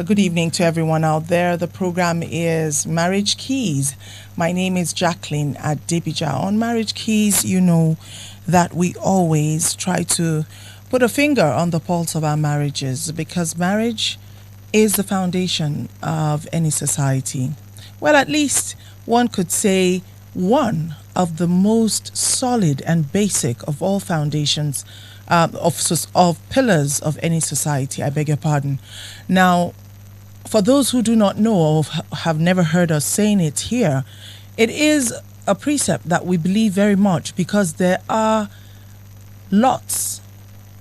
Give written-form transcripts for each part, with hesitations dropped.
Good evening to everyone out there. The program is Marriage Keys. My name is Jacqueline Adebija. On Marriage Keys, you know that we always try to put a finger on the pulse of our marriages because marriage is the foundation of any society. Well, at least one could say one of the most solid and basic of all foundations of pillars of any society. I beg your pardon. Now, for those who do not know or have never heard us saying it here, it is a precept that we believe very much because there are lots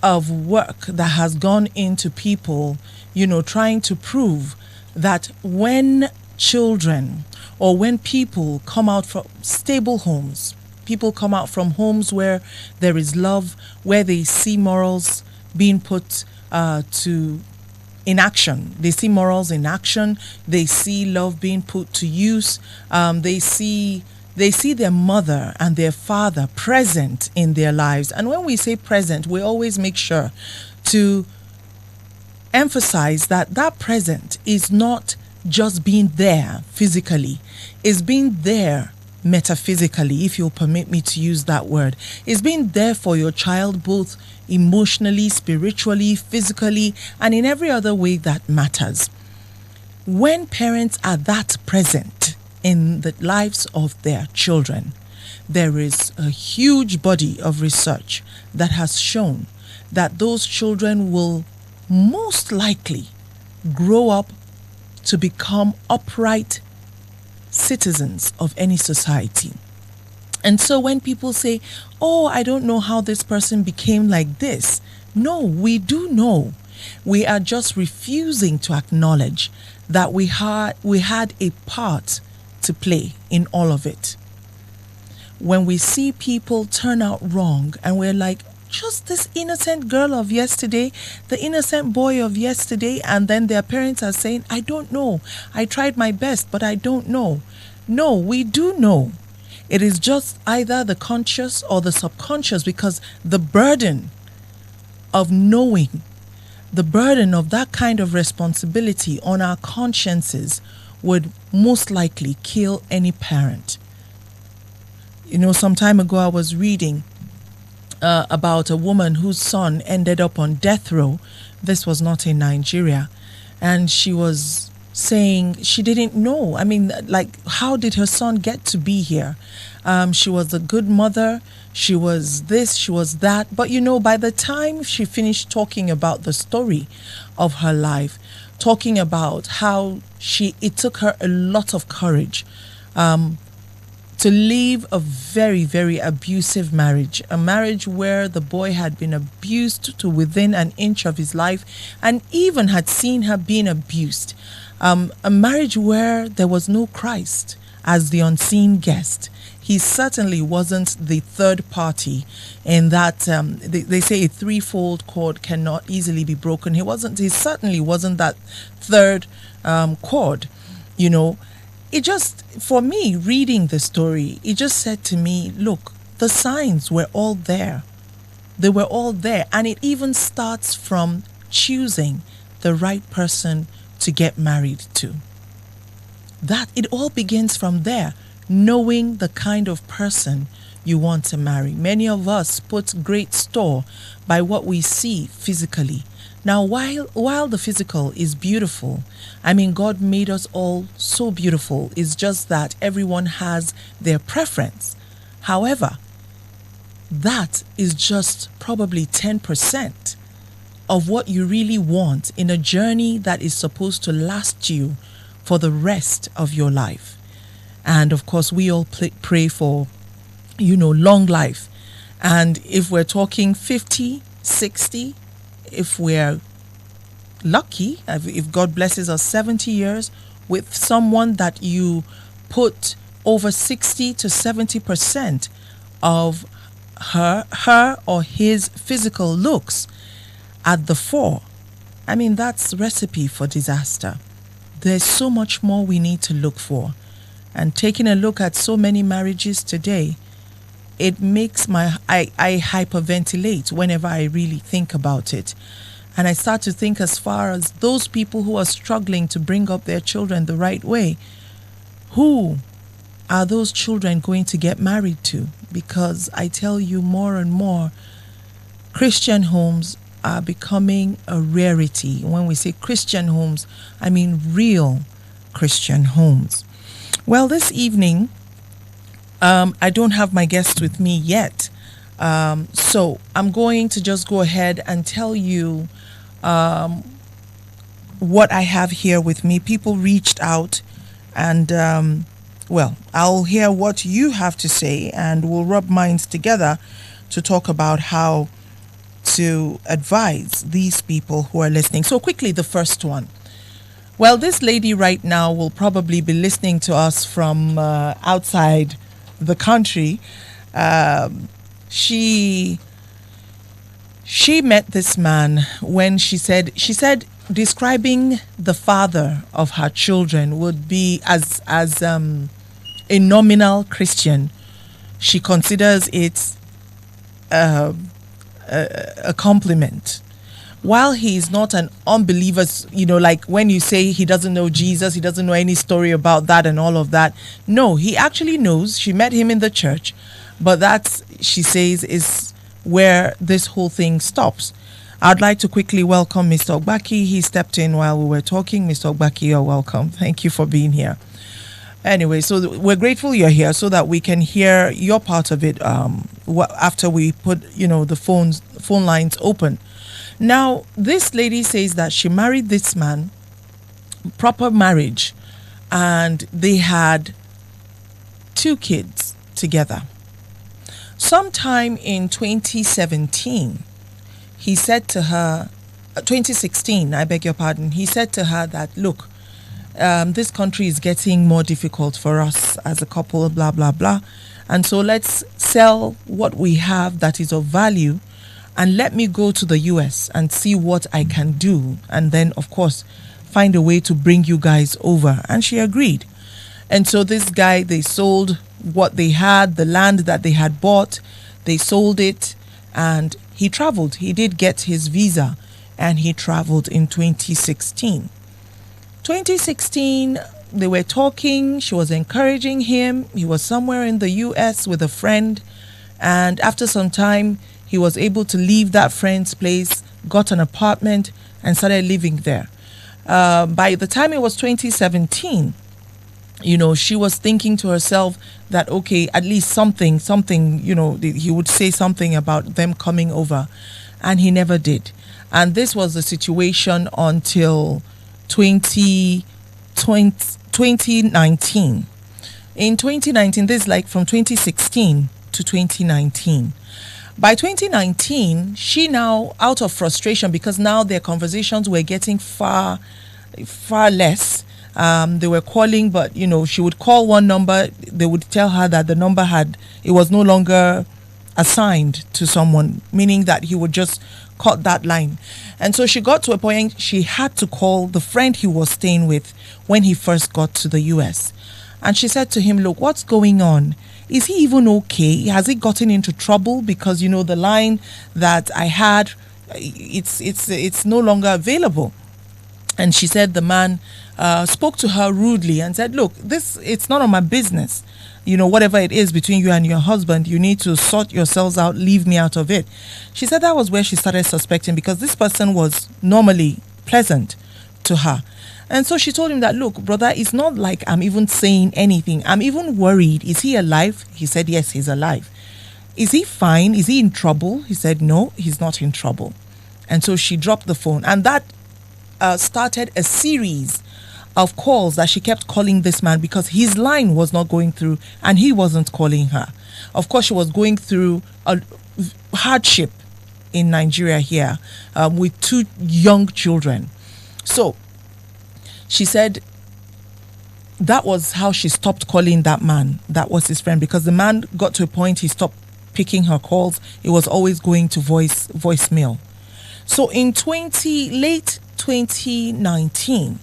of work that has gone into people, trying to prove that when children or when people come out from stable homes, people come out from homes where there is love, where they see morals being put to in action. They see morals in action. They see love being put to use. They see their mother and their father present in their lives. And when we say present, we always make sure to emphasize that present is not just being there physically, is being there metaphysically, if you'll permit me to use that word. Is being there for your child both emotionally, spiritually, physically, and in every other way that matters. When parents are that present in the lives of their children, there is a huge body of research that has shown that those children will most likely grow up to become upright citizens of any society. And so when people say, oh, I don't know how this person became like this. No, we do know. We are just refusing to acknowledge that we had a part to play in all of it. When we see people turn out wrong and we're like, just this innocent girl of yesterday, the innocent boy of yesterday, and then their parents are saying, I don't know. I tried my best, but I don't know. No, we do know. It is just either the conscious or the subconscious, because the burden of knowing, the burden of that kind of responsibility on our consciences would most likely kill any parent. Some time ago I was reading about a woman whose son ended up on death row. This was not in Nigeria. And she was saying she didn't know. I mean, like, how did her son get to be here? She was a good mother. She was this, she was that. But, by the time she finished talking about the story of her life, talking about how it took her a lot of courage to leave a very, very abusive marriage, a marriage where the boy had been abused to within an inch of his life and even had seen her being abused. A marriage where there was no Christ as the unseen guest. He certainly wasn't the third party in that they say a threefold cord cannot easily be broken. He certainly wasn't that third cord, It just, for me, reading the story, it just said to me, look, the signs were all there. They were all there. And it even starts from choosing the right person to get married to. That it all begins from there, knowing the kind of person you want to marry. Many of us put great store by what we see physically. Now, while the physical is beautiful, God made us all so beautiful. It's just that everyone has their preference. However, that is just probably 10% of what you really want in a journey that is supposed to last you for the rest of your life. And of course, we all pray for, long life. And if we're talking 50, 60, if we're lucky, if God blesses us 70 years with someone that you put over 60 to 70% of her or his physical looks at the fore, that's recipe for disaster. There's so much more we need to look for. And taking a look at so many marriages today, it makes I hyperventilate whenever I really think about it. And I start to think as far as those people who are struggling to bring up their children the right way, who are those children going to get married to? Because I tell you, more and more, Christian homes are becoming a rarity. When we say Christian homes, I mean real Christian homes. Well, this evening, I don't have my guest with me yet. So I'm going to just go ahead and tell you what I have here with me. People reached out and, well, I'll hear what you have to say and we'll rub minds together to talk about how to advise these people who are listening. So quickly, the first one. Well, this lady right now will probably be listening to us from outside the country. She met this man when she said describing the father of her children would be as a nominal Christian. She considers it a compliment. While he is not an unbeliever, like when you say he doesn't know Jesus, he doesn't know any story about that and all of that. No, he actually knows. She met him in the church, but that, she says, is where this whole thing stops. I'd like to quickly welcome Mr. Ogbaki. He stepped in while we were talking. Mr. Ogbaki, you're welcome. Thank you for being here. Anyway, so we're grateful you're here so that we can hear your part of it after we put, the phone lines open. Now, this lady says that she married this man, proper marriage, and they had 2 kids together. Sometime in 2017, he said to her, 2016, I beg your pardon, he said to her that, look, this country is getting more difficult for us as a couple, blah, blah, blah. And so let's sell what we have that is of value and let me go to the US and see what I can do. And then, of course, find a way to bring you guys over. And she agreed. And so this guy, they sold what they had, the land that they had bought, they sold it, and he traveled. He did get his visa, and he traveled in 2016. 2016, they were talking. She was encouraging him. He was somewhere in the US with a friend. And after some time, he was able to leave that friend's place, got an apartment, and started living there. By the time it was 2017, she was thinking to herself that, okay, at least something, he would say something about them coming over. And he never did. And this was the situation until 2019. In 2019, this is like from 2016 to 2019. By 2019, she now, out of frustration, because now their conversations were getting far less. They were calling, but, she would call one number. They would tell her that the number it was no longer assigned to someone, meaning that he would just cut that line. And so she got to a point she had to call the friend he was staying with when he first got to the US. And she said to him, look, what's going on? Is he even okay? Has he gotten into trouble? Because, the line that I had, it's no longer available. And she said the man spoke to her rudely and said, look, it's none of my business. Whatever it is between you and your husband, you need to sort yourselves out, leave me out of it. She said that was where she started suspecting, because this person was normally pleasant to her. And so she told him that, look, brother, it's not like I'm even saying anything. I'm even worried. Is he alive? He said, yes, he's alive. Is he fine? Is he in trouble? He said, no, he's not in trouble. And so she dropped the phone. And that started a series of calls that she kept calling this man, because his line was not going through and he wasn't calling her. Of course, she was going through a hardship in Nigeria here with 2 young children. So she said that was how she stopped calling that man. That was his friend, because the man got to a point he stopped picking her calls. It was always going to voicemail. So in late 2019,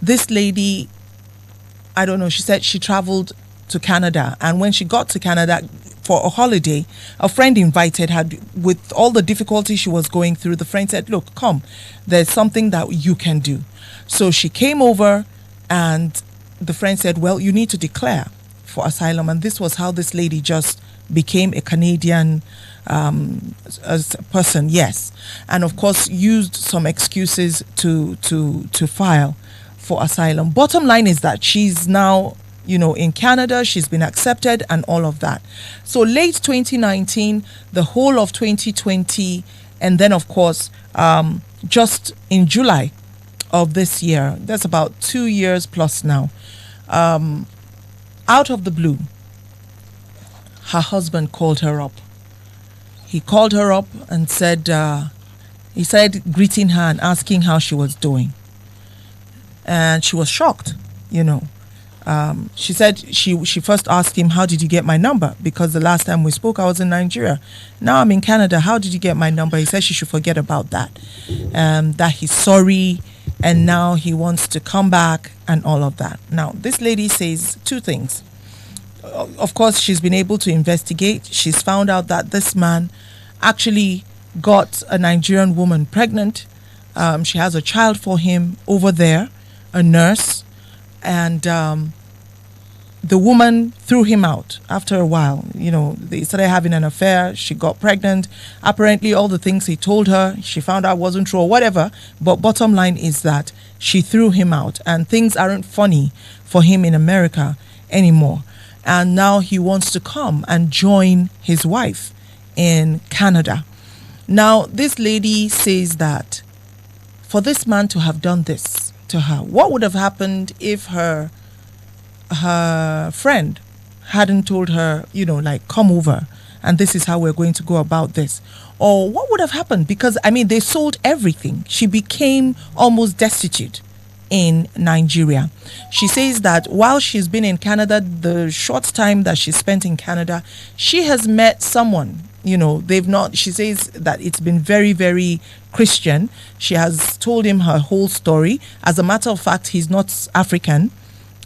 this lady, I don't know, she said she traveled to Canada. And when she got to Canada, for a holiday. A friend invited her. With all the difficulty she was going through, the friend said, look, come, there's something that you can do. So she came over, and the friend said, well, you need to declare for asylum. And this was how this lady just became a Canadian as a person, yes. And of course used some excuses to file for asylum. Bottom line is that she's now, in Canada. She's been accepted and all of that. So late 2019, the whole of 2020, and then of course just in July of this year, that's about 2 years plus now, out of the blue, her husband called her up. He called her up and said, he started greeting her and asking how she was doing. And she was shocked, She said she first asked him, how did you get my number? Because the last time we spoke, I was in Nigeria. Now I'm in Canada. How did you get my number? He said she should forget about that. That he's sorry, and now he wants to come back and all of that. Now, this lady says two things. Of course, she's been able to investigate. She's found out that this man actually got a Nigerian woman pregnant. She has a child for him over there, a nurse, and the woman threw him out after a while. They started having an affair. She got pregnant. Apparently, all the things he told her, she found out wasn't true or whatever. But bottom line is that she threw him out, and things aren't funny for him in America anymore. And now he wants to come and join his wife in Canada. Now, this lady says that for this man to have done this to her, what would have happened if her friend hadn't told her, come over and this is how we're going to go about this? Or what would have happened? Because, they sold everything. She became almost destitute in Nigeria. She says that while she's been in Canada, the short time that she spent in Canada, she has met someone. She says that it's been very, very Christian. She has told him her whole story. As a matter of fact, he's not African.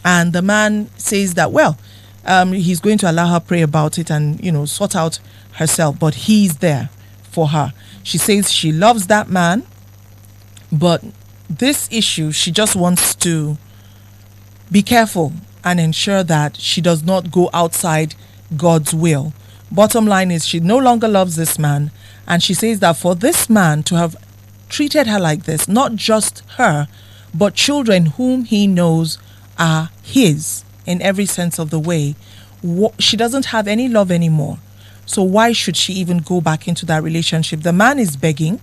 And the man says that, he's going to allow her pray about it and, sort out herself. But he's there for her. She says she loves that man, but this issue, she just wants to be careful and ensure that she does not go outside God's will. Bottom line is she no longer loves this man, and she says that for this man to have treated her like this, not just her, but children whom he knows are his in every sense of the way, she doesn't have any love anymore. So why should she even go back into that relationship? The man is begging.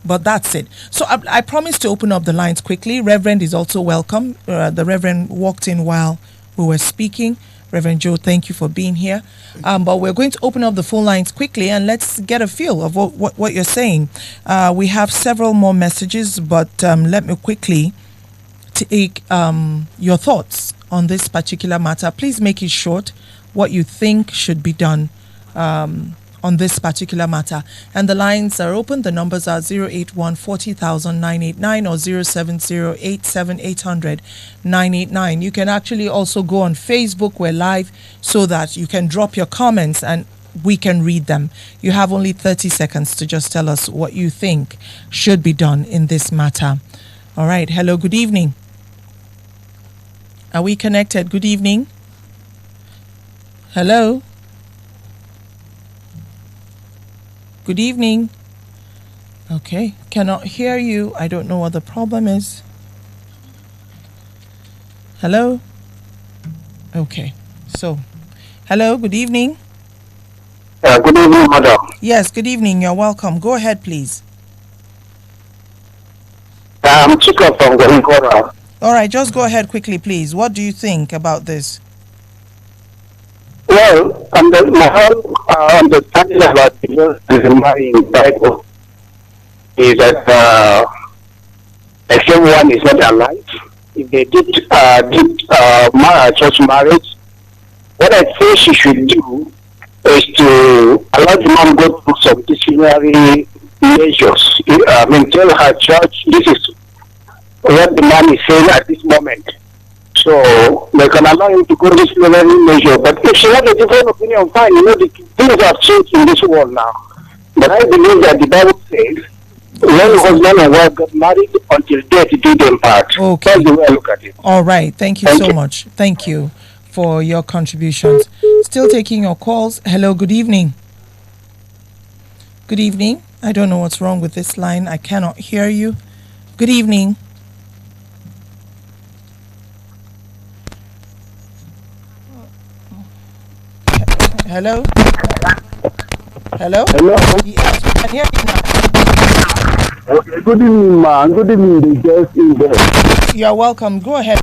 But that's it. So I promised to open up the lines quickly. Reverend is also welcome. The Reverend walked in while we were speaking. Reverend Joe, thank you for being here. But we're going to open up the phone lines quickly and let's get a feel of what you're saying. We have several more messages, but let me quickly take your thoughts on this particular matter. Please make it short, what you think should be done on this particular matter. And the lines are open. The numbers are 081 40,000 989 or 070 989. You can actually also go on Facebook. We're live so that you can drop your comments and we can read them. You have only 30 seconds to just tell us what you think should be done in this matter. All right. Hello. Good evening. Are we connected? Good evening. Hello. Good evening. Okay, cannot hear you. I don't know what the problem is. Hello? Okay, so, hello, good evening. Good evening, madam. Yes, good evening. You're welcome. Go ahead, please. I'm Chika from Gorikora. All right, just go ahead quickly, please. What do you think about this? Well, my whole understanding about the marrying in the Bible is that if someone is not alive, if they did church marriage, what I think she should do is to allow the man go through some disciplinary measures. Tell her church this is what the man is saying at this moment. So they can allow him to go disciplinary measure. But if she has a different opinion, fine. The things have changed in this world now. But I believe that the Bible says, when husband and wife got married, until death do them part. Okay. That's the way I look at it. All right. Thank you so much. Thank you for your contributions. Still taking your calls. Hello, good evening. Good evening. I don't know what's wrong with this line. I cannot hear you. Good evening. Hello? Hello? Hello? Yes, we can hear you now. Okay, good evening, man. Good evening, the guests in there. You're welcome. Go ahead.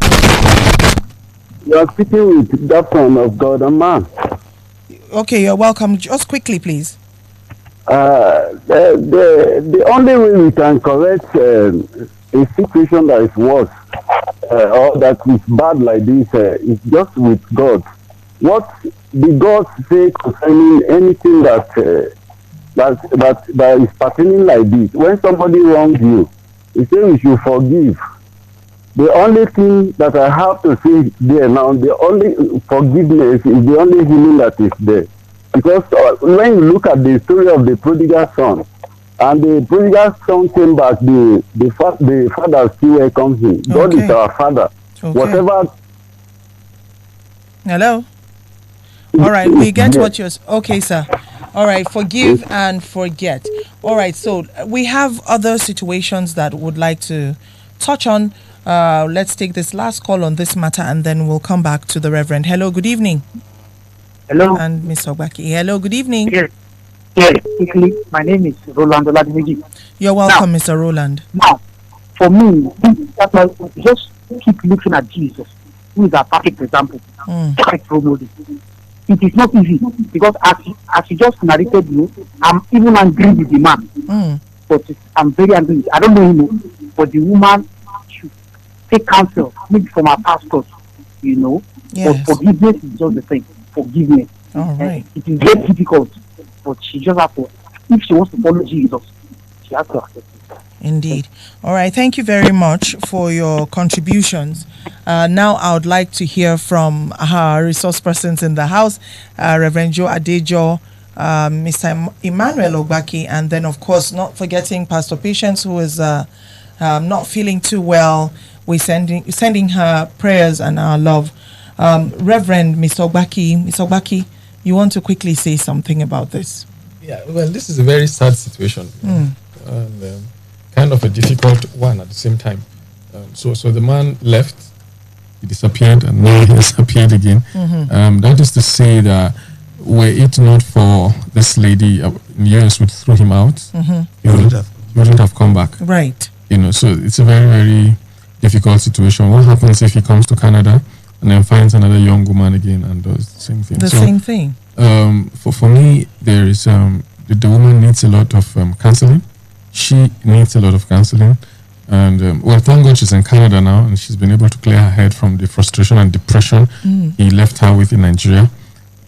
You are speaking with that son of God and man. Okay, you're welcome. Just quickly, please. The only way we can correct a situation that is worse or that is bad like this is just with God. What the God say concerning anything that is pertaining like this? When somebody wrongs you, he say we should forgive. The only thing that I have to say there now, the only forgiveness is the only healing that is there. Because when you look at the story of the prodigal son, and the prodigal son came back, the father still welcomes him. Okay. God is our father. Okay. Whatever. Hello? All right, we get what you're... Okay, sir. All right, forgive and forget. All right, so we have other situations that would like to touch on. Let's take this last call on this matter, and then we'll come back to the Reverend. Hello, good evening. Hello. And Ms. Ogbaki. Hello, good evening. Yes. Quickly, my name is Roland Oladimiji. You're welcome, now, Mr. Roland. Now, for me, that's why we just keep looking at Jesus, who is a perfect example. Perfect role model. It is not easy because as you just narrated you, I'm even angry with the man. But I'm very angry. I don't know him, but the woman should take counsel, maybe from our pastors, Yes. But forgiveness is just the thing. Forgiveness. All right. It is very difficult, but she just has to, if she wants to follow Jesus, she has to accept it. Indeed. All right. Thank you very much for your contributions. Now I would like to hear from our resource persons in the house, Reverend Joe Adejo, Mr. Emmanuel Ogbaki, and then, of course, not forgetting Pastor Patience, who is not feeling too well. We're sending her prayers and our love. Reverend Mr. Ogbaki, you want to quickly say something about this? Yeah, well, this is a very sad situation and kind of a difficult one at the same time. So the man left, he disappeared, and now he has appeared again. That is to say that were it not for this lady, years would throw him out, he wouldn't have come back. Right. So it's a very, very difficult situation. What happens if he comes to Canada and then finds another young woman again and does the same thing? Same thing. For me, there is the woman needs a lot of counseling. She needs a lot of counseling. And thank God she's in Canada now, and she's been able to clear her head from the frustration and depression he left her with in Nigeria.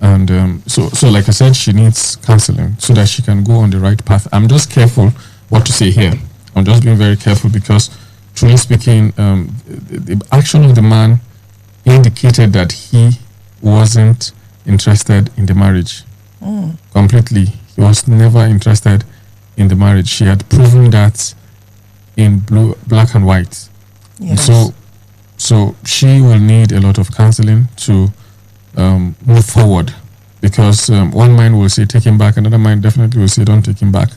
And so like I said, she needs counseling so that she can go on the right path. I'm just careful what to say here. I'm just being very careful because, truly speaking, the action of the man indicated that he wasn't interested in the marriage completely. He was never interested in the marriage. She had proven that in black and white. Yes. So she will need a lot of counseling to move forward, because one mind will say take him back, another mind definitely will say don't take him back,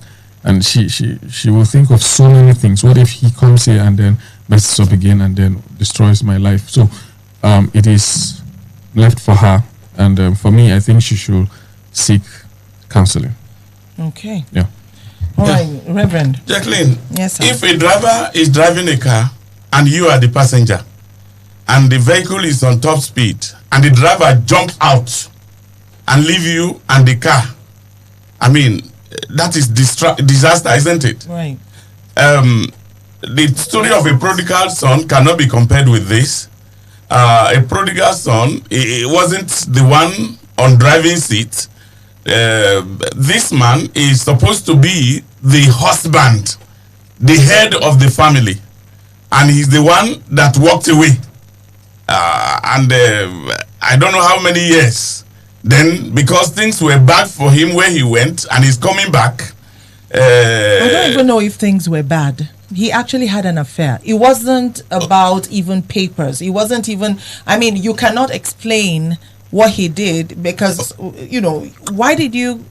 and she will think of so many things. What if he comes here and then messes up again and then destroys my life? So it is left for her, and for me, I think she should seek counseling. Okay. Yeah. All right, Reverend. Jacqueline. Yes, sir. If a driver is driving a car and you are the passenger, and the vehicle is on top speed, and the driver jumps out and leave you and the car, I mean, that is disaster, isn't it? Right. The story of a prodigal son cannot be compared with this. A prodigal son, it wasn't the one on driving seat. This man is supposed to be the husband, the head of the family, and he's the one that walked away. and I don't know how many years. Then, because things were bad for him where he went, and he's coming back. I don't even know if things were bad. He actually had an affair. It wasn't about even papers. It wasn't even, I mean, you cannot explain what he did because, you know, why did you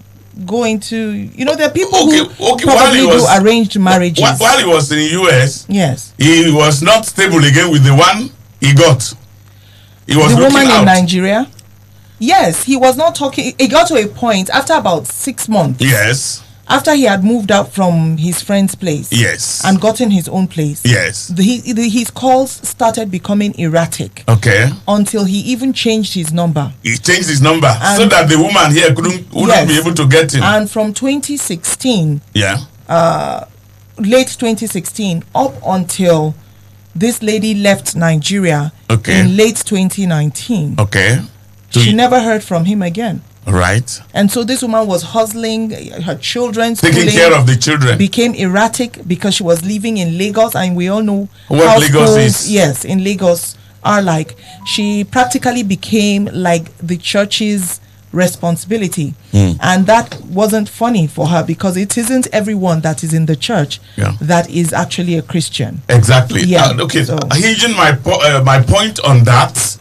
go into, you know, there are people who probably do arranged marriages. While he was in the US, yes, he was not stable again with the one he got. He was the woman out. In Nigeria. Yes, he was not talking. It got to a point after about 6 months. Yes. After he had moved out from his friend's place. Yes. And gotten his own place. Yes. His calls started becoming erratic. Okay. Until he even changed his number. He changed his number so that the woman here wouldn't be able to get him. And from 2016. Yeah. Late 2016 up until this lady left Nigeria. Okay. In late 2019. Okay. She never heard from him again. Right. And so this woman was hustling her children, taking care of the children. Became erratic because she was living in Lagos, and we all know what how Lagos schools, is. yes, in Lagos are like. She practically became like the church's responsibility, and that wasn't funny for her because it isn't everyone that is in the church that is actually a Christian. Exactly. Yeah. Okay. So. Hinging my point on that.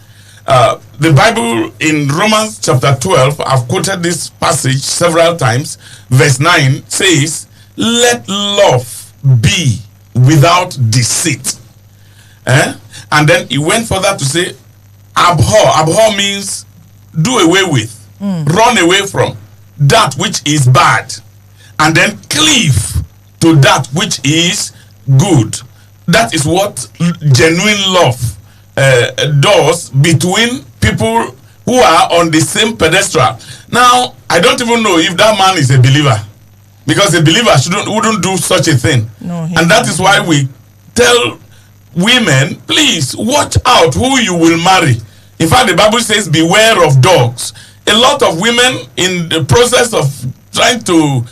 The Bible in Romans chapter 12, I've quoted this passage several times. Verse 9 says, "Let love be without deceit." And then he went further to say, "Abhor." Abhor means do away with, run away from that which is bad, and then cleave to that which is good. That is what genuine love does between people who are on the same pedestal. Now, I don't even know if that man is a believer, because a believer wouldn't do such a thing. No, and that is why we tell women, please watch out who you will marry. In fact, the Bible says, beware of dogs. A lot of women, in the process of trying to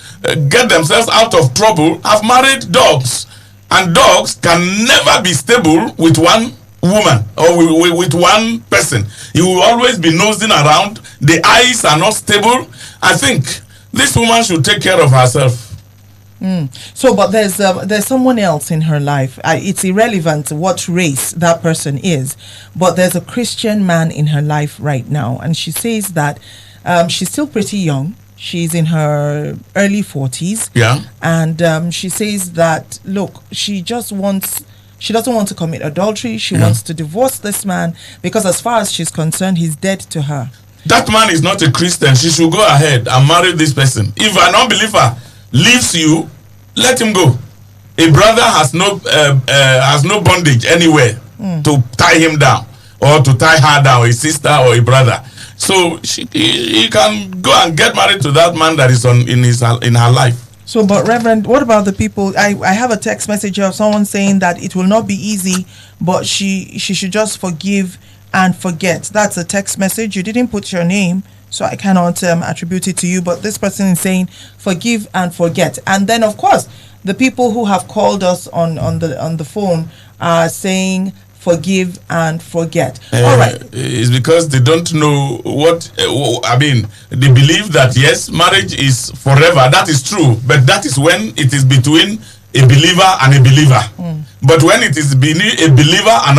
get themselves out of trouble, have married dogs. And dogs can never be stable with one woman or with one person. He will always be nosing around. The eyes are not stable. I think this woman should take care of herself. So, but there's someone else in her life. It's irrelevant what race that person is, but there's a Christian man in her life right now, and she says that she's still pretty young. She's in her early 40s. Yeah. And she says that, look, she doesn't want to commit adultery. She wants to divorce this man because as far as she's concerned, he's dead to her. That man is not a Christian. She should go ahead and marry this person. If an unbeliever leaves you, let him go. A brother has no bondage anywhere to tie him down or to tie her down, a sister or a brother. So he can go and get married to that man that is in her life. So, but Reverend, what about the people? I have a text message of someone saying that it will not be easy, but she should just forgive and forget. That's a text message. You didn't put your name, so I cannot attribute it to you. But this person is saying forgive and forget. And then, of course, the people who have called us on the phone are saying forgive and forget. All right. It's because they don't know what, I mean, they believe that, yes, marriage is forever. That is true. But that is when it is between a believer and a believer. But when it is between a believer and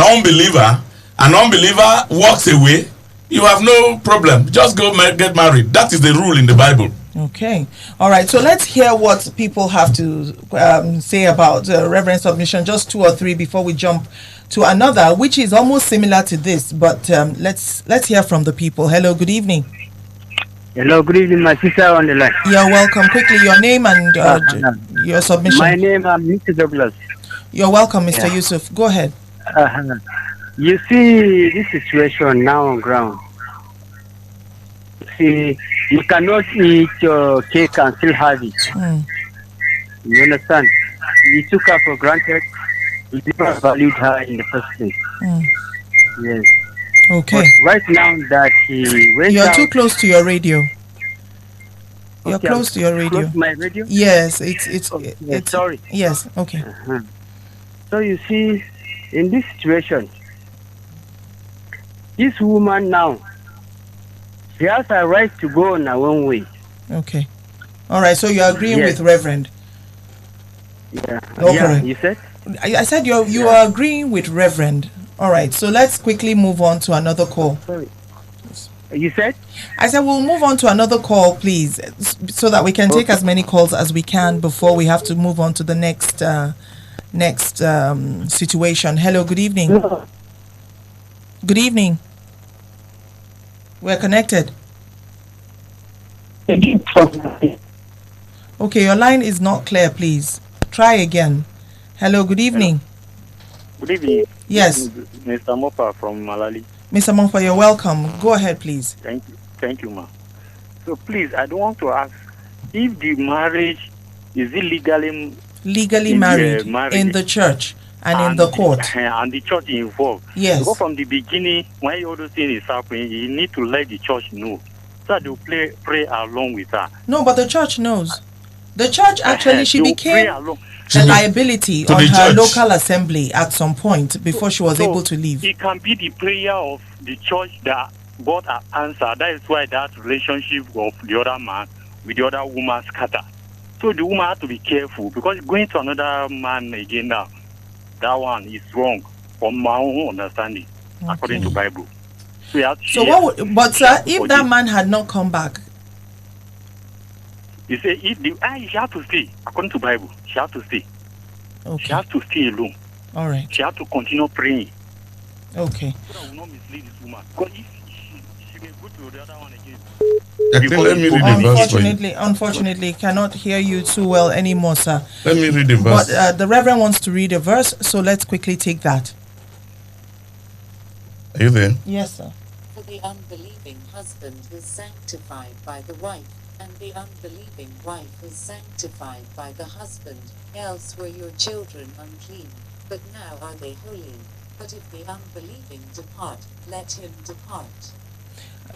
an unbeliever walks away, you have no problem. Just go get married. That is the rule in the Bible. Okay. All right. So let's hear what people have to say about Reverend submission. Just 2 or 3 before we jump to another, which is almost similar to this. But let's hear from the people. Hello. Good evening. Hello. Good evening, my sister on the line. You're welcome. Quickly, your name and your submission. My name is Mr. Douglas. You're welcome, Mr. Yusuf. Go ahead. You see this situation now on ground. See, you cannot eat your cake and still have it. You understand? You took her for granted. You never valued her in the first place. Yes. Okay. But right now that he went You're out, too close to your radio. You're okay, close to your radio. Close to my radio? Yes, it's sorry. Yes, okay. So you see, in this situation, This woman now, she has a right to go on her own way. Okay. All right. So you're agreeing Yes. with Reverend? Yeah. Okay. Yeah, you said? I said you are agreeing with Reverend. All right. So let's quickly move on to another call. Sorry. You said? I said we'll move on to another call, please, so that we can take as many calls as we can before we have to move on to the next situation. Hello. Good evening. Good evening. We're connected. Okay, your line is not clear, please. Try again. Hello, good evening. Good evening. Yes. Mr. Mopa from Malali. Mr. Monfa, you're welcome. Go ahead, please. Thank you, ma. So please, I don't want to ask if the marriage is Legally married in the church and in the court. And the church involved. Yes. Because from the beginning, when all those things is happening, you need to let the church know, so that they'll pray along with her. No, but the church knows. The church actually, she They'll became pray along. a liability to on the her church. local assembly at some point before she was So able to leave. It can be the prayer of the church that got an answer. That is why that relationship of the other man with the other woman scatter. So the woman had to be careful, because going to another man again now, that one is wrong from my own understanding, according to Bible. So, But sir, if that man had not come back, you say if she has to stay, according to Bible, she has to stay. She okay, has to stay alone. all right, She has to continue praying. okay. So that will not mislead this woman. Because if she may go to the other one again. I think let me read the verse for you. Unfortunately, cannot hear you too well anymore, sir. Let me read the But verse. the Reverend wants to read a verse, so let's quickly take that. Are you there? Yes, sir. For the unbelieving husband is sanctified by the wife, and the unbelieving wife is sanctified by the husband. Else were your children unclean, but now are they holy. But if the unbelieving depart, let him depart.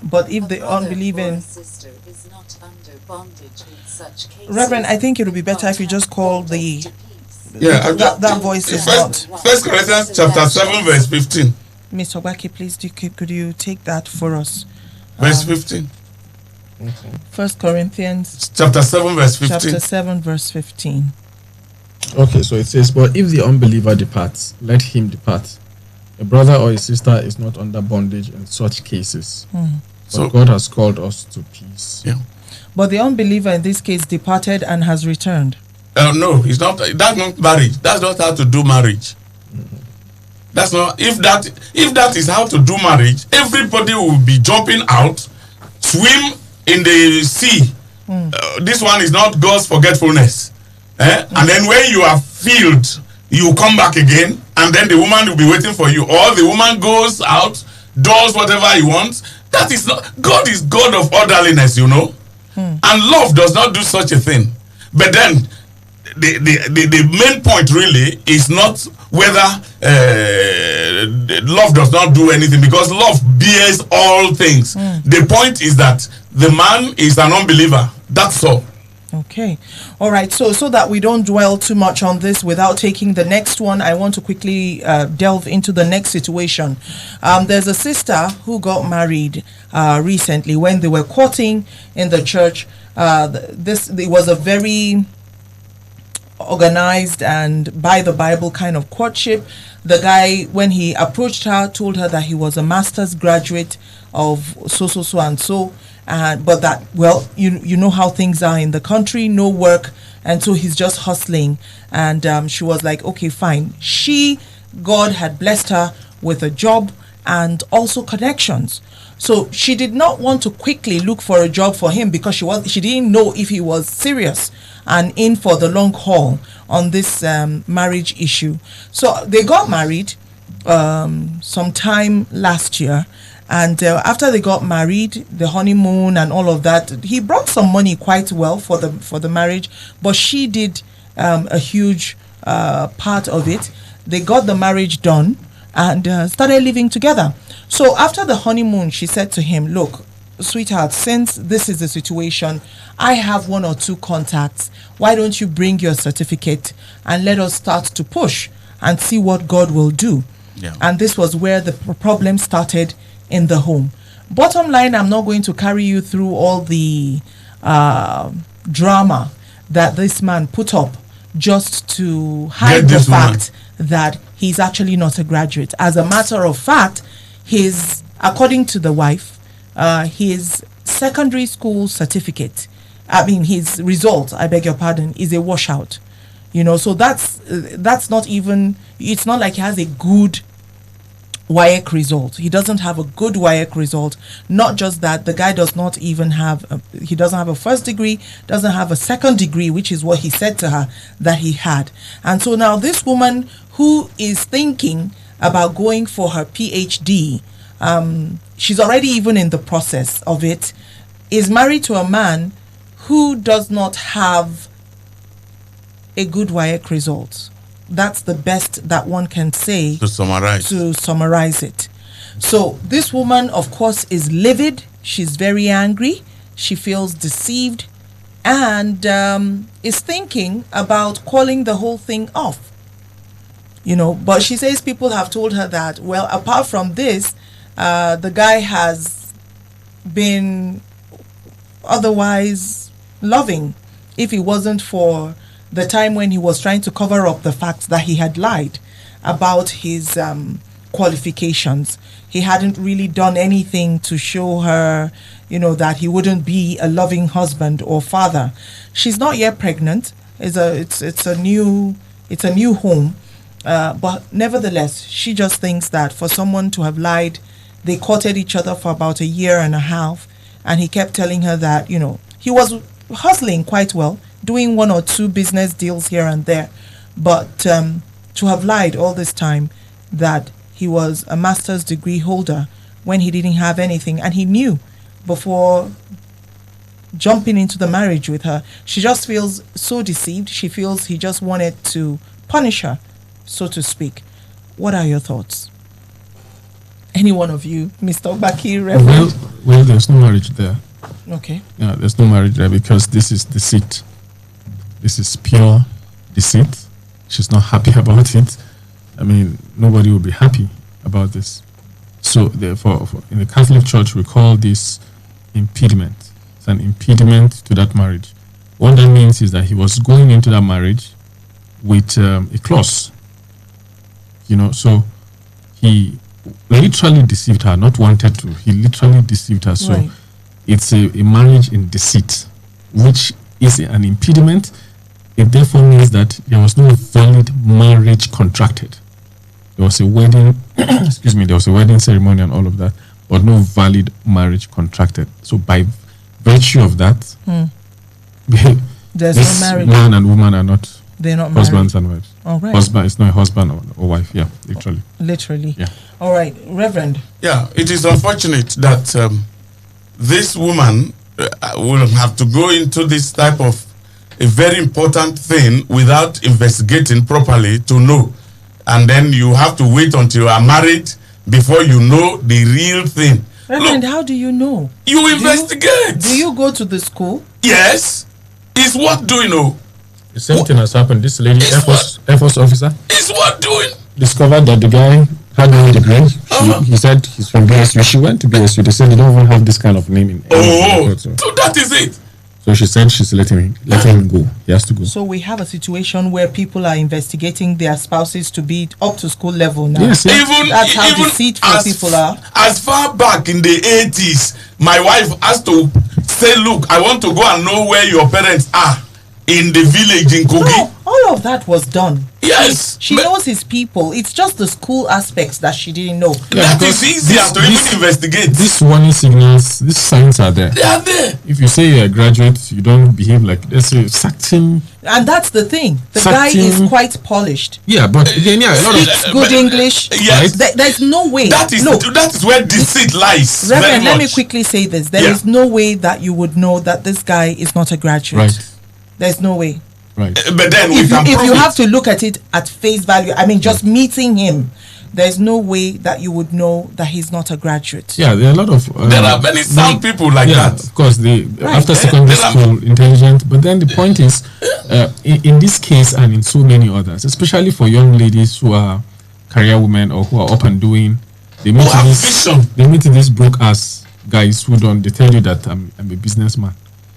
But if A the brother or unbelieving... a sister is not under bondage in such cases. Reverend, I think it would be better if you just call the... Yeah, that voice is not... First Corinthians chapter 7 verse 15. Mr. Waki, please, could you take that for us? Verse 15. First Corinthians Chapter 7 verse 15. chapter 7 verse 15. Okay, so it says, but if the unbeliever departs, let him depart. A brother or a sister is not under bondage in such cases. But So- God has called us to peace. Yeah. But the unbeliever in this case departed and has returned. No, it's not. That's not marriage. That's not how to do marriage. That's not. If that is how to do marriage, everybody will be jumping out, swim in the sea. This one is not God's forgetfulness. And then when you are filled, you come back again, and then the woman will be waiting for you, or the woman goes out, does whatever he wants. That is not. God is God of orderliness, you know. And love does not do such a thing. But then the main point really is not whether love does not do anything, because love bears all things. The point is that the man is an unbeliever. That's all. Okay. All right. So that we don't dwell too much on this without taking the next one, I want to quickly delve into the next situation. There's a sister who got married recently when they were courting in the church. It was a very organized and by the Bible kind of courtship. The guy, when he approached her, told her that he was a master's graduate of so and so. But that, well, you know how things are in the country, no work, and so he's just hustling. And she was like, okay, fine. God had blessed her with a job and also connections. So she did not want to quickly look for a job for him because she didn't know if he was serious and in for the long haul on this marriage issue. So they got married sometime last year. And after they got married, the honeymoon and all of that, he brought some money quite well for the marriage, but she did a huge part of it. They got the marriage done and started living together. So after the honeymoon, she said to him, look, sweetheart, since this is the situation, I have 1 or 2 contacts. Why don't you bring your certificate and let us start to push and see what God will do? Yeah. And this was where the problem started in the home. Bottom line, I'm not going to carry you through all the drama that this man put up just to hide the fact that he's actually not a graduate. As a matter of fact, according to the wife, his secondary school certificate, his result, I beg your pardon, is a washout. So that's not even, it's not like he has a good WAEC result. He doesn't have a good WAEC result. Not just that, the guy does not even have, he doesn't have a first degree, doesn't have a second degree, which is what he said to her that he had. And so now this woman who is thinking about going for her PhD, she's already even in the process of it, is married to a man who does not have a good WAEC result. That's the best that one can say to summarize it. So this woman, of course, is livid. She's very angry. She feels deceived and is thinking about calling the whole thing off. But she says people have told her that, well, apart from this, the guy has been otherwise loving. If it wasn't for the time when he was trying to cover up the fact that he had lied about his qualifications, he hadn't really done anything to show her, that he wouldn't be a loving husband or father. She's not yet pregnant. It's a new home, but nevertheless, she just thinks that for someone to have lied, they courted each other for about 1.5 years, and he kept telling her that he was hustling quite well, doing 1 or 2 business deals here and there, but to have lied all this time that he was a master's degree holder when he didn't have anything, and he knew before jumping into the marriage with her. She just feels so deceived. She feels he just wanted to punish her, so to speak. What are your thoughts? Any one of you, Mr. Baki, Reverend? Well, there's no marriage there. Okay. Yeah, there's no marriage there because this is deceit. This is pure deceit. She's not happy about it. Nobody will be happy about this. So therefore, in the Catholic Church, we call this impediment. It's an impediment to that marriage. What that means is that he was going into that marriage with a clause. So he literally deceived her, not wanted to. He literally deceived her. So right. It's a marriage in deceit, which is an impediment. It therefore means that there was no valid marriage contracted. There was a wedding, there was a wedding ceremony and all of that, but no valid marriage contracted. So by virtue of that, there's this no marriage. Man and woman are not. They're not husbands and wives. All right. Husband is not a husband or wife. Yeah, literally. Literally. Yeah. All right, Reverend. Yeah, it is unfortunate that this woman will have to go into this type of a very important thing without investigating properly to know. And then you have to wait until you are married before you know the real thing. Reverend, how do you know? You investigate. Do you go to the school? Yes. It's worth doing. The same thing has happened. This lady, Air Force officer, it's worth doing. Discovered that the guy had no degree. He said he's from BSU. She went to BSU. They said they don't even have this kind of name in. So that is it. So she said she's letting him go. He has to go. So we have a situation where people are investigating their spouses to be up to school level now. Yes, that's how deceitful people are. As far back in the 80s, my wife has to say, look, I want to go and know where your parents are in the village in Kogi. No, all of that was done. Yes. She knows his people. It's just the school aspects that she didn't know. Yeah, that is easier to even investigate. These warning signals, these signs are there. They are there. If you say you're a graduate, you don't behave like there's a certain. And that's the thing. The guy is quite polished. Yeah, but again, a lot of good English. Yes. Right? There's no way. That is where deceit lies. Reverend, let me quickly say this. There is no way that you would know that this guy is not a graduate. Right. There's no way. Right. But then if you have to look at it at face value, just meeting him, there's no way that you would know that he's not a graduate. Yeah, there are a lot of there are many sound people like that. Of course, after secondary school, intelligent. But then the point is, in this case and in so many others, especially for young ladies who are career women or who are up and doing, They meet have these, vision. they meet these broke ass guys who don't. They tell you that I'm a businessman.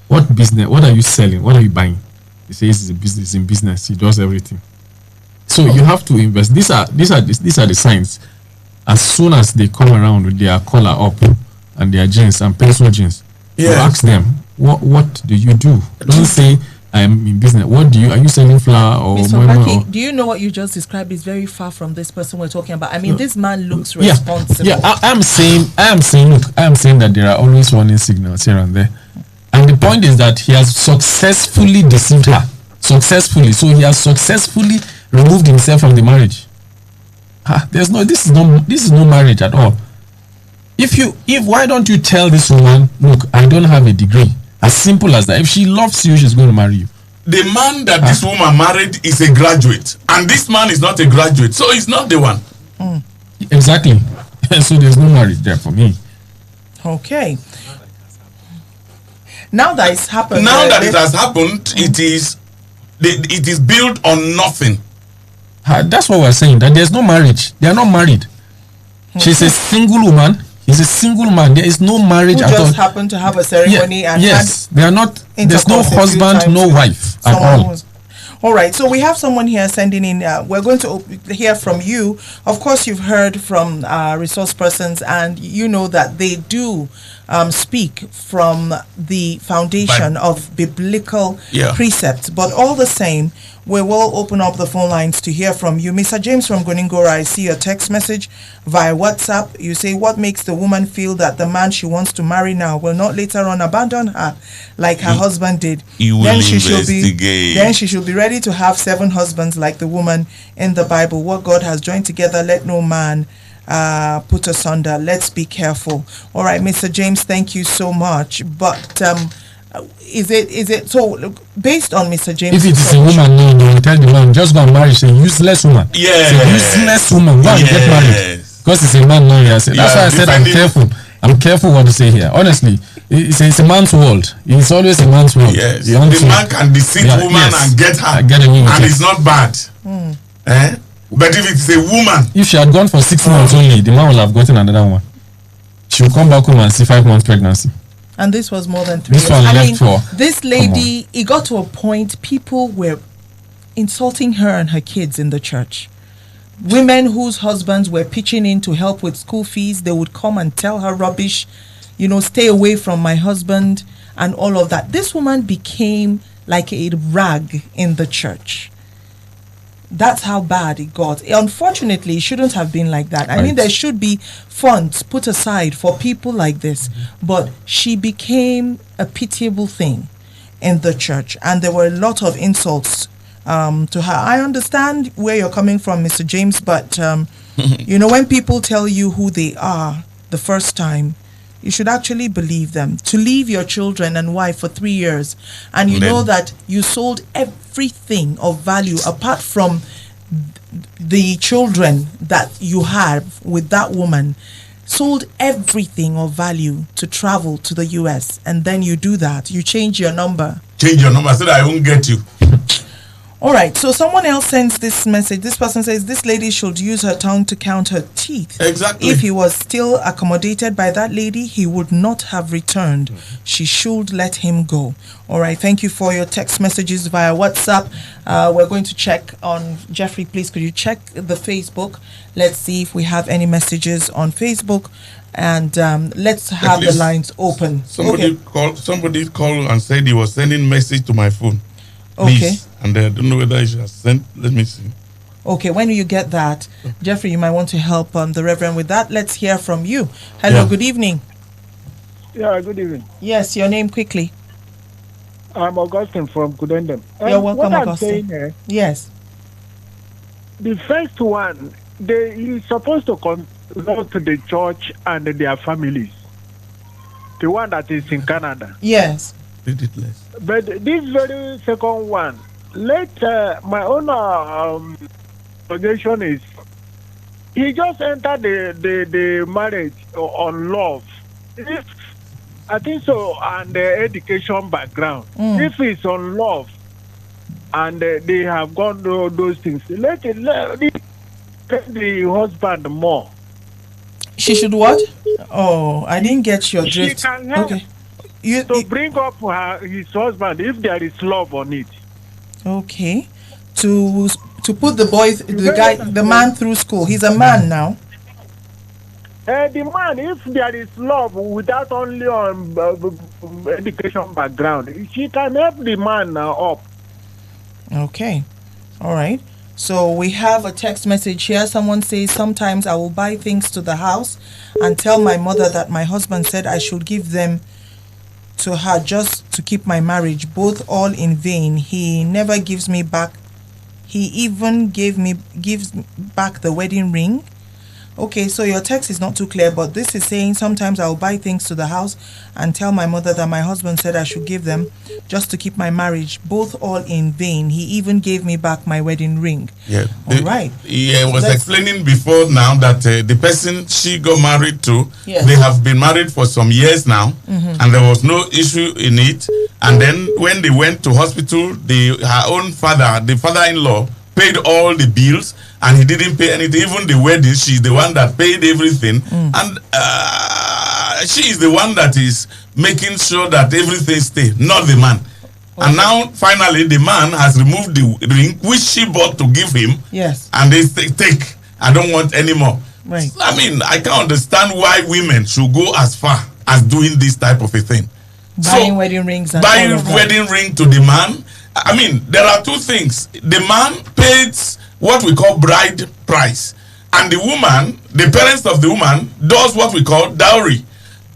What business? What are you selling? What are you buying? He says he's a business in business. He does everything. So you have to invest. These are the signs. As soon as they come around with their collar up and their jeans and pencil jeans, you ask them, what do you do? Don't say I am in business. What do you? Are you selling flour or? Mr. Mbaki, do you know what you just described is very far from this person we're talking about? I mean, this man looks responsible. Yeah, I am saying. Look, I am saying that there are always warning signals here and there. And the point is that he has successfully deceived her. Successfully. So he has successfully removed himself from the marriage. This is no marriage at all. Why don't you tell this woman, look, I don't have a degree. As simple as that. If she loves you, she's going to marry you. The man that this woman married is a graduate. And this man is not a graduate. So he's not the one. Exactly. So there's no marriage there for me. Okay. Now that it's happened. Now that it has happened, it is built on nothing. That's what we're saying. That there's no marriage. They are not married. She's a single woman. He's a single man. There is no marriage at all. Just happened to have a ceremony and yes, they are not. There's no husband, no wife at all. All right, so we have someone here sending in. We're going to hear from you. Of course, you've heard from resource persons, and you know that they do speak from the foundation of biblical precepts. But all the same, we will open up the phone lines to hear from you. Mr. James from Goningora, I see your text message via WhatsApp. You say, what makes the woman feel that the man she wants to marry now will not later on abandon her like her husband did? Then she should be ready to have 7 husbands like the woman in the Bible. What God has joined together, let no man put asunder. Let's be careful. All right, Mr. James, thank you so much. But is it so? Look, based on Mr. James, if it is a woman, no, tell the man just go and marry. She's a useless woman. Yeah, a useless woman. Go and get married. Because it's a man, no. That's why I said I'm careful. I'm careful what to say here. Honestly, it's a man's world. It's always a man's world. Yes, the man can deceive woman and get her, and it's not bad. But if it's a woman, if she had gone for 6 months only, the man will have gotten another one. She will come back home and see 5 months pregnancy. And this was more than 3 years. This lady, it got to a point people were insulting her and her kids in the church. Women whose husbands were pitching in to help with school fees, they would come and tell her rubbish, stay away from my husband and all of that. This woman became like a rag in the church. That's how bad it got. Unfortunately, it shouldn't have been like that. I mean, there should be funds put aside for people like this. But she became a pitiable thing in the church. And there were a lot of insults to her. I understand where you're coming from, Mr. James. But, when people tell you who they are the first time, you should actually believe them. To leave your children and wife for 3 years, and you know that you sold everything of value apart from the children that you have with that woman, sold everything of value to travel to the US, and then you do that. You change your number. Change your number so that I won't get you. All right, so someone else sends this message. This person says this lady should use her tongue to count her teeth. Exactly. If he was still accommodated by that lady, he would not have returned. She should let him go. All right, thank you for your text messages via WhatsApp. We're going to check on, Jeffrey, please, could you check the Facebook? Let's see if we have any messages on Facebook. And let's have the lines open. Somebody called and said he was sending message to my phone. Please. Okay. And I don't know whether he has sent. Let me see. Okay, when you get that, Jeffrey, you might want to help the Reverend with that. Let's hear from you. Hello, good evening. Yeah, good evening. Yes, your name quickly. I'm Augustine from Kudendem. You're welcome, what Augustine. I'm saying, yes. The first one, he's supposed to consult to the church and their families. The one that is in Canada. Yes. But this very second one, my own suggestion is he just entered the marriage on love. I think so, and the education background. If it's on love and they have gone through those things, let the husband more. She should what? Oh, I didn't get your She drift. can help Okay. to bring up his husband if there is love on it. Okay. To put the man through school. He's a man now. The man, if there is love without only on education background, she can help the man up. Okay. All right. So we have a text message here. Someone says, sometimes I will buy things to the house and tell my mother that my husband said I should give them to her just to keep my marriage, both all in vain. He never gives me back. He even gives back the wedding ring. Okay, so your text is not too clear, but this is saying sometimes I'll buy things to the house and tell my mother that my husband said I should give them just to keep my marriage, both all in vain. He even gave me back my wedding ring. Yeah. All right. Yeah, I was explaining before now that the person she got married to, Yes. they have been married for some years now, and there was no issue in it. And then when they went to hospital, her own father, the father-in-law, paid all the bills, and he didn't pay anything. Even the wedding, she's the one that paid everything, and she is the one that is making sure that everything stays, not the man. Okay. And now, finally, the man has removed the ring which she bought to give him. Yes. And they say, take, I don't want any more. Right. I mean, I can't understand why women should go as far as doing this type of a thing. Buying wedding rings and buying all of that. wedding ring to the man. I mean, there are two things. The man pays what we call bride price, and the woman, the parents of the woman, does what we call dowry.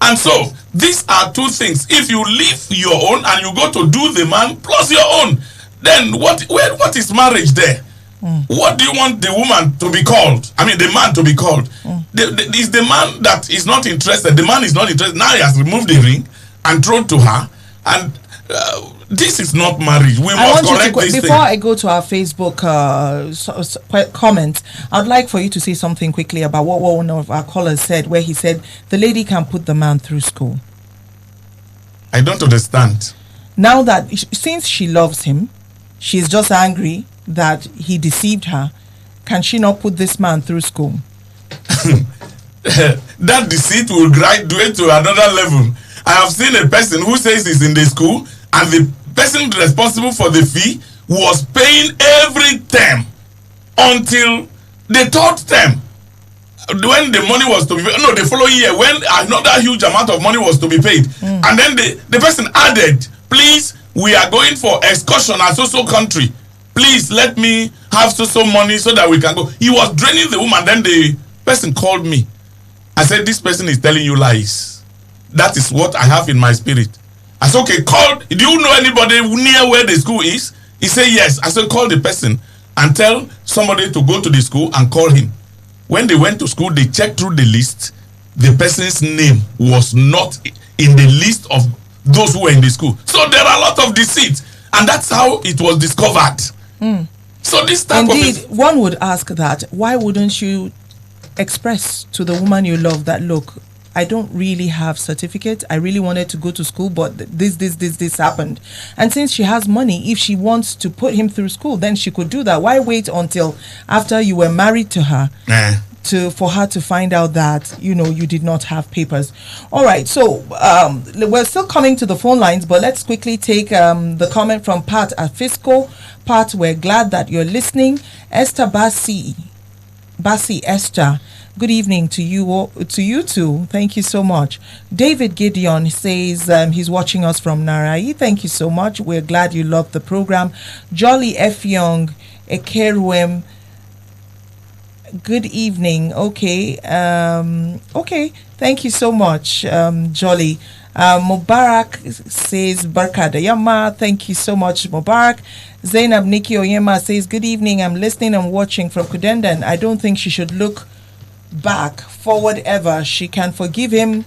And so these are two things. If you leave your own and you go to do the man plus your own, then what is marriage there? What do you want the woman to be called? I mean, the man to be called. Is the man that is not interested? The man is not interested. Now he has removed the ring and thrown to her, and this is not marriage. We must correct this thing. Before I go to our Facebook comments, I'd like for you to say something quickly about what one of our callers said, where he said the lady can put the man through school. I don't understand. Now that since she loves him, she's just angry that he deceived her. Can she not put this man through school? That deceit will graduate to another level. I have seen a person who says he's in the school, and the person responsible for the fee was paying every term until the third term, when the money was to be paid. No, the following year, when another huge amount of money was to be paid. And then the person added, please, we are going for excursion at so country. Please let me have so money so that we can go. He was draining the woman. Then the person called me. I said, this person is telling you lies. That is what I have in my spirit. I said, okay, call. Do you know anybody near where the school is? He said, yes. I said, call the person and tell somebody to go to the school and call him. When they went to school, they checked through the list. The person's name was not in the list of those who were in the school. So there are a lot of deceit. And that's how it was discovered. So this type Indeed, one would ask that, why wouldn't you express to the woman you love that, look, I don't really have certificate. I really wanted to go to school, but this happened. And since she has money, if she wants to put him through school, then she could do that. Why wait until after you were married to her for her to find out that, you know, you did not have papers? All right. So we're still coming to the phone lines, but let's quickly take the comment from Pat at Fisco. Pat, we're glad that you're listening. Esther Bassi Esther. Good evening to you too. Thank you so much. David Gideon says he's watching us from Narai. Thank you so much. We're glad you love the program. Jolly F. Young, Ekeruem. Good evening. Okay. Okay. Thank you so much, Jolly. Mubarak says Barkada Yama. Thank you so much, Mubarak. Zainab Niki Oyema says, good evening. I'm listening and watching from Kudendan. I don't think she should look back forward ever. She can forgive him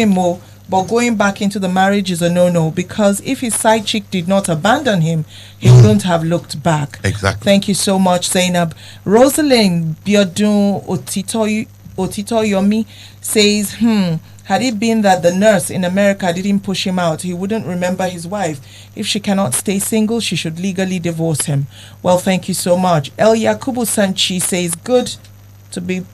more, but going back into the marriage is a no-no, because if his side chick did not abandon him, he wouldn't have looked back. Exactly. Thank you so much, Zainab. Rosalind Biodun Otitoyomi says, had it been that the nurse in America didn't push him out, he wouldn't remember his wife. If she cannot stay single, she should legally divorce him. Well, thank you so much. El Yakubu Sanchi says, good to be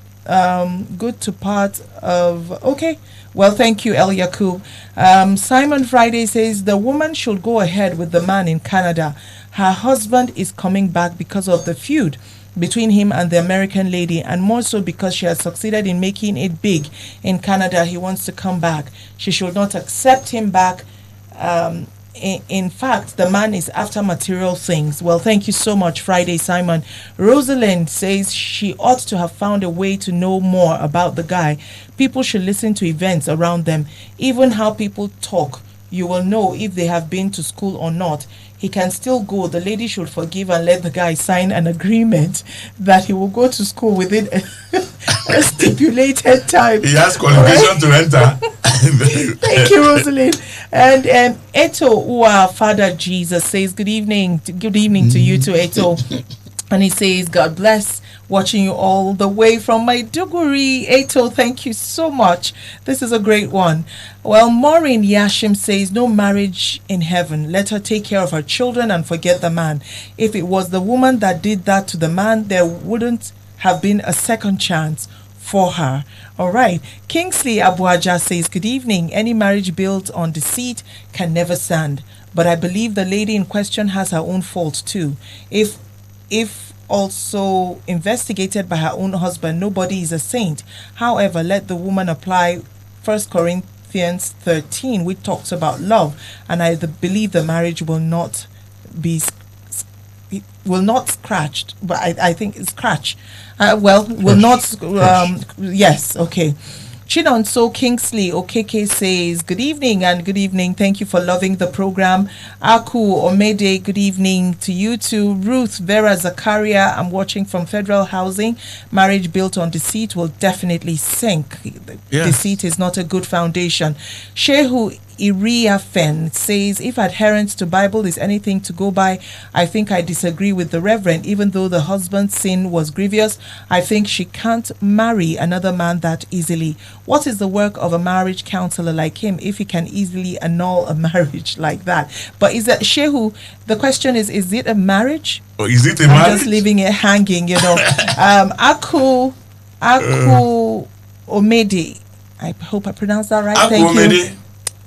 good to part of. Okay. Well, thank you, El Yakub. Simon Friday says the woman should go ahead with the man in Canada. Her husband is coming back because of the feud between him and the American lady, and more so because she has succeeded in making it big in Canada. He wants to come back. She should not accept him back. In fact, the man is after material things. Well, thank you so much, Friday Simon. Rosalind says she ought to have found a way to know more about the guy. People should listen to events around them, even how people talk. You will know if they have been to school or not. He can still go. The lady should forgive and let the guy sign an agreement that he will go to school within a stipulated time. He has qualification to enter. Thank you, Rosalind. And Eto Ua, Father Jesus, says good evening. Good evening to you too, Eto. And he says, God bless, watching you all the way from Maiduguri. Eto, thank you so much. This is a great one. Well, Maureen Yashim says, no marriage in heaven. Let her take care of her children and forget the man. If it was the woman that did that to the man, there wouldn't have been a second chance for her. All right. Kingsley Abuaja says, good evening. Any marriage built on deceit can never stand. But I believe the lady in question has her own fault too. If also investigated by her own husband, nobody is a saint. However, let the woman apply 1 Corinthians 13, which talks about love, and I believe the marriage will not be scratched, but I think it's scratch. Will not. Yes, okay. Chinonso Kingsley Okeke says, good evening and good evening. Thank you for loving the program. Aku Omede, good evening to you too. Ruth Vera Zakaria, I'm watching from Federal Housing. Marriage built on deceit will definitely sink. Yes. Deceit is not a good foundation. Shehu Iria Fen says, if adherence to Bible is anything to go by, I think I disagree with the Reverend. Even though the husband's sin was grievous, I think she can't marry another man that easily. What is the work of a marriage counselor like him if he can easily annul a marriage like that? But is that Shehu? The question is it a marriage? Or is it a I'm marriage? just leaving it hanging, you know. Aku Omede. I hope I pronounced that right. Aku Thank Omede. you.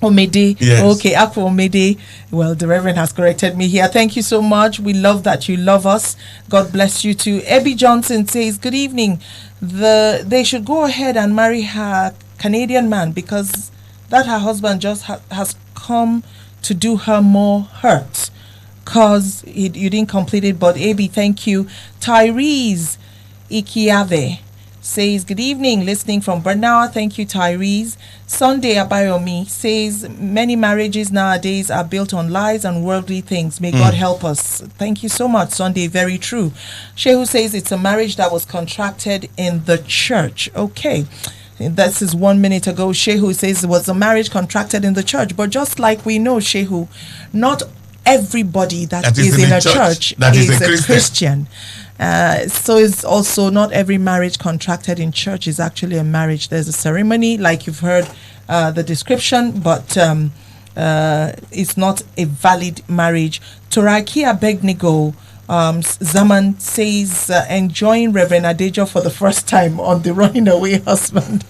Omede. Yes. Okay, Aku Omede. Well, the Reverend has corrected me here. Thank you so much. We love that you love us. God bless you too. Abby Johnson says, good evening. They should go ahead and marry her Canadian man because that her husband just has come to do her more hurt because you didn't complete it. But Abby, thank you. Tyrese Ikiave says, good evening, listening from Bernawa. Thank you, Tyrese. Sunday Abayomi says, many marriages nowadays are built on lies and worldly things. May God help us. Thank you so much, Sunday. Very true. Shehu says it's a marriage that was contracted in the church. Okay. This is 1 minute ago. Shehu says it was a marriage contracted in the church. But just like we know, Shehu, not everybody that is in a church is a Christian. So it's also not every marriage contracted in church is actually a marriage. There's a ceremony, like you've heard the description, but it's not a valid marriage. Torakia Begnigo Zaman says, enjoying Reverend Adejo for the first time on the running away husband.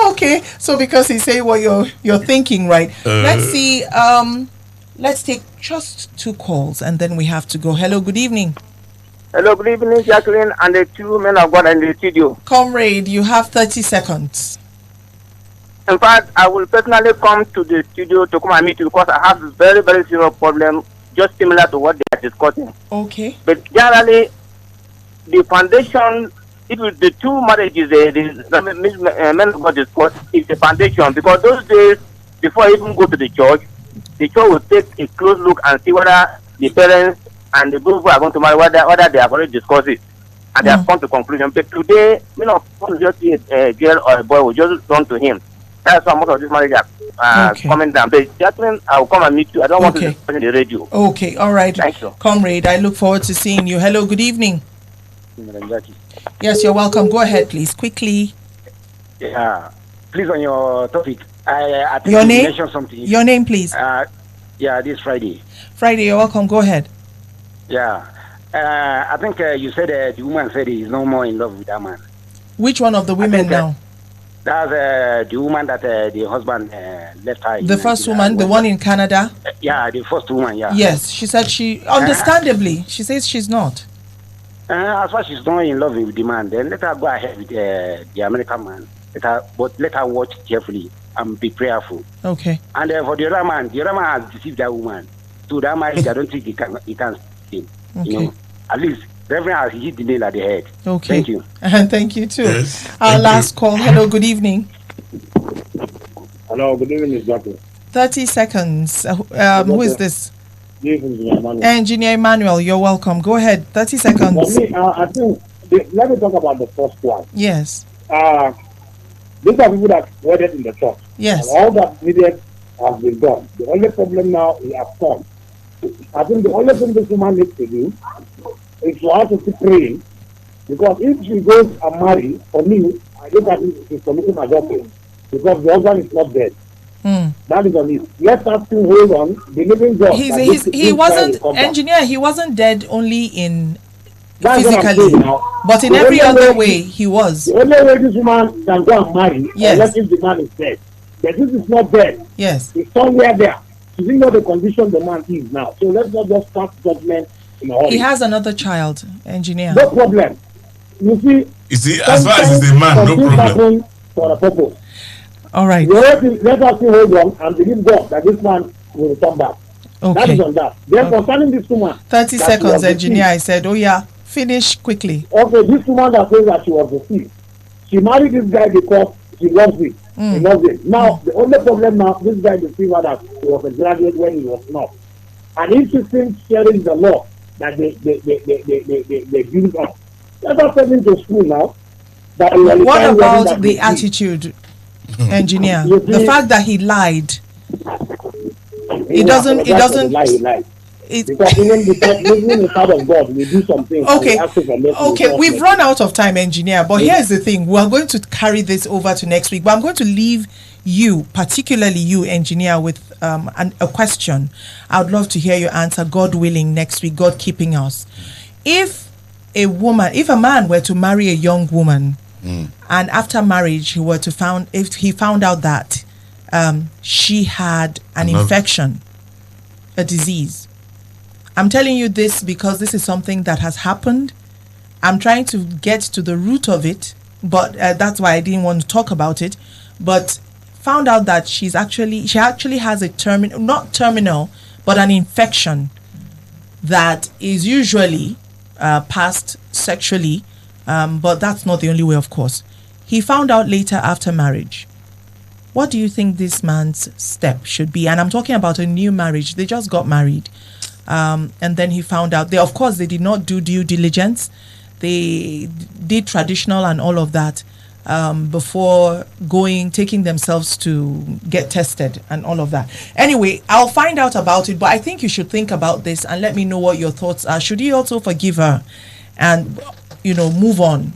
Okay, so because he's saying what you're thinking, right? Let's see. Let's take just 2 calls and then we have to go. Hello, good evening. Hello, good evening, Jacqueline, and the 2 men of God in the studio. Comrade, you have 30 seconds. In fact, I will personally come to the studio to come and meet you because I have this very, very serious problem, just similar to what they are discussing. Okay. But generally, the foundation, it was the 2 marriages the men of God discussed, is the foundation. Because those days, before I even go to the church will take a close look and see whether the parents and the group who are going to marry, whether they have already discussed it. And they have come to conclusion. But today, just see a girl or a boy will just run to him. That's why most of these marriages are coming down. But Jacqueline, I will come and meet you. I don't want to discuss in the radio. Okay, all right. Thank you. Comrade, I look forward to seeing you. Hello, good evening. Yes, you're welcome. Go ahead, please, quickly. Yeah, please, on your topic. I think your you name? mentioned something. Your name, please. Yeah, this Friday. Friday, you're welcome. Go ahead. Yeah. I think you said the woman said he's no more in love with that man. Which one of the women now? That's the woman that the husband left her. The first woman, the one in Canada? Yeah, the first woman, yeah. Yes, she said understandably, she says she's not. As far as she's not in love with the man, then let her go ahead with the American man. Let her watch carefully and be prayerful. Okay. And for the other man has deceived that woman. So that marriage, I don't think he can stay. Okay. You know, at least Reverend has hit the nail at the head. Okay. Thank you. And thank you too. Yes, Our thank last call. Hello, good evening. Hello, good evening, Doctor. 30 seconds. Who is this? Good evening, Emmanuel. Engineer Emmanuel, you're welcome. Go ahead. 30 seconds. For me, I think, let me talk about the first one. Yes. These are people that wedded in the church. Yes. And all that needed has been done. The only problem now is has come. I think the only thing this woman needs to do is for her to keep praying. Because if she goes and marry, for me, I look at it, she's committing adultery. Because the husband is not dead. That is on it. Let us still hold on, believing God. He wasn't, engineer, he wasn't dead only in That's physically, but in every other way he was. The only way this woman can go and marry, unless if the man is dead. But this is not dead. Yes. It's somewhere there. She didn't know the condition the man is now. So let's not just start judgment in a hurry. He has another child, engineer. No problem. You see, as far as he's a man, no problem. For a purpose. All right. Let us still hold on and believe God that this man will come back. Okay. That is on that. Then concerning this woman. 30 seconds, engineer. I said, oh yeah, finish quickly. Okay, this woman that says that she was deceived. She married this guy because she loves it. He loves it. Now, the only problem now, this guy deceived her that he was a graduate when he was not. And if she thinks sharing the law that they build up, let us send him to school now. What about the attitude, engineer? The fact that he lied. He doesn't. Because even the side of God, we do something. Okay, we've run out of time, engineer. But here's the thing: we are going to carry this over to next week. But I'm going to leave you, particularly you, engineer, with a question. I would love to hear your answer. God willing, next week, God keeping us. If a man were to marry a young woman, and after marriage if he found out that she had an infection, a disease. I'm telling you this because this is something that has happened. I'm trying to get to the root of it, but that's why I didn't want to talk about it. But found out that she actually has a not terminal, but an infection that is usually passed sexually, but that's not the only way, of course. He found out later after marriage. What do you think this man's step should be? And I'm talking about a new marriage. They just got married. And then he found out. They did not do due diligence. They did traditional and all of that before taking themselves to get tested and all of that. Anyway, I'll find out about it, but I think you should think about this and let me know what your thoughts are. Should he also forgive her and, move on?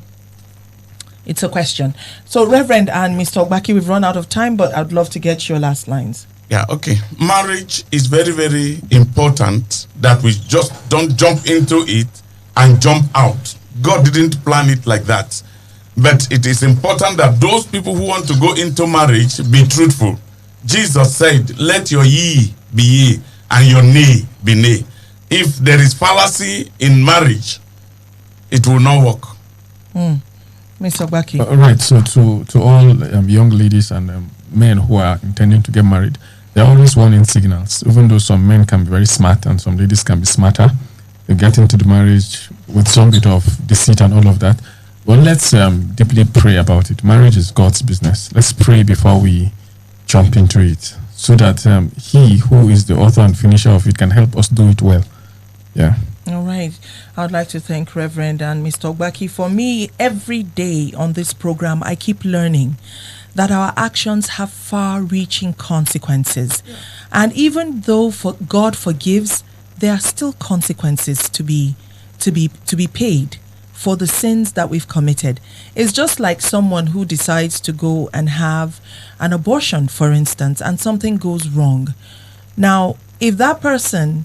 It's a question. So, Reverend and Mr. Ogbaki, we've run out of time, but I'd love to get your last lines. Yeah, okay. Marriage is very, very important that we just don't jump into it and jump out. God didn't plan it like that. But it is important that those people who want to go into marriage be truthful. Jesus said, let your ye be ye and your nay be nay. If there is fallacy in marriage, it will not work. Mr. Ogbaki. Right, so to all young ladies and men who are intending to get married, there are always warning signals. Even though some men can be very smart and some ladies can be smarter, they get into the marriage with some bit of deceit and all of that. But let's deeply pray about it. Marriage is God's business. Let's pray before we jump into it, so that He who is the author and finisher of it can help us do it well. Yeah. All right. I would like to thank Reverend and Mr. Ogbaki. For me, every day on this program, I keep learning that our actions have far-reaching consequences. Yeah. And even though God forgives, there are still consequences to be paid for the sins that we've committed. It's just like someone who decides to go and have an abortion, for instance, and something goes wrong. Now, if that person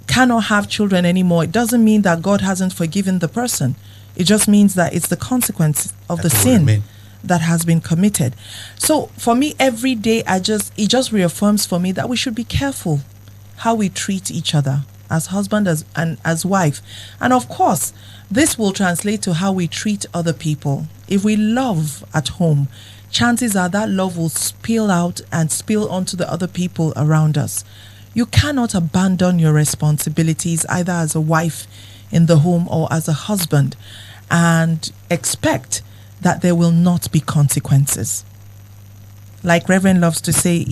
cannot have children anymore, it doesn't mean that God hasn't forgiven the person. It just means that it's the consequence of the sin that has been committed. So for me, every day, it just reaffirms for me that we should be careful how we treat each other as husband and as wife. And of course, this will translate to how we treat other people. If we love at home, chances are that love will spill out and spill onto the other people around us. You cannot abandon your responsibilities either as a wife in the home or as a husband and expect that there will not be consequences. Like Reverend loves to say,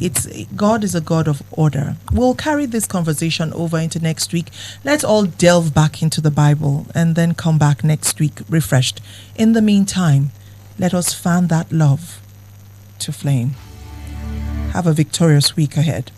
God is a God of order. We'll carry this conversation over into next week. Let's all delve back into the Bible and then come back next week refreshed. In the meantime, let us fan that love to flame. Have a victorious week ahead.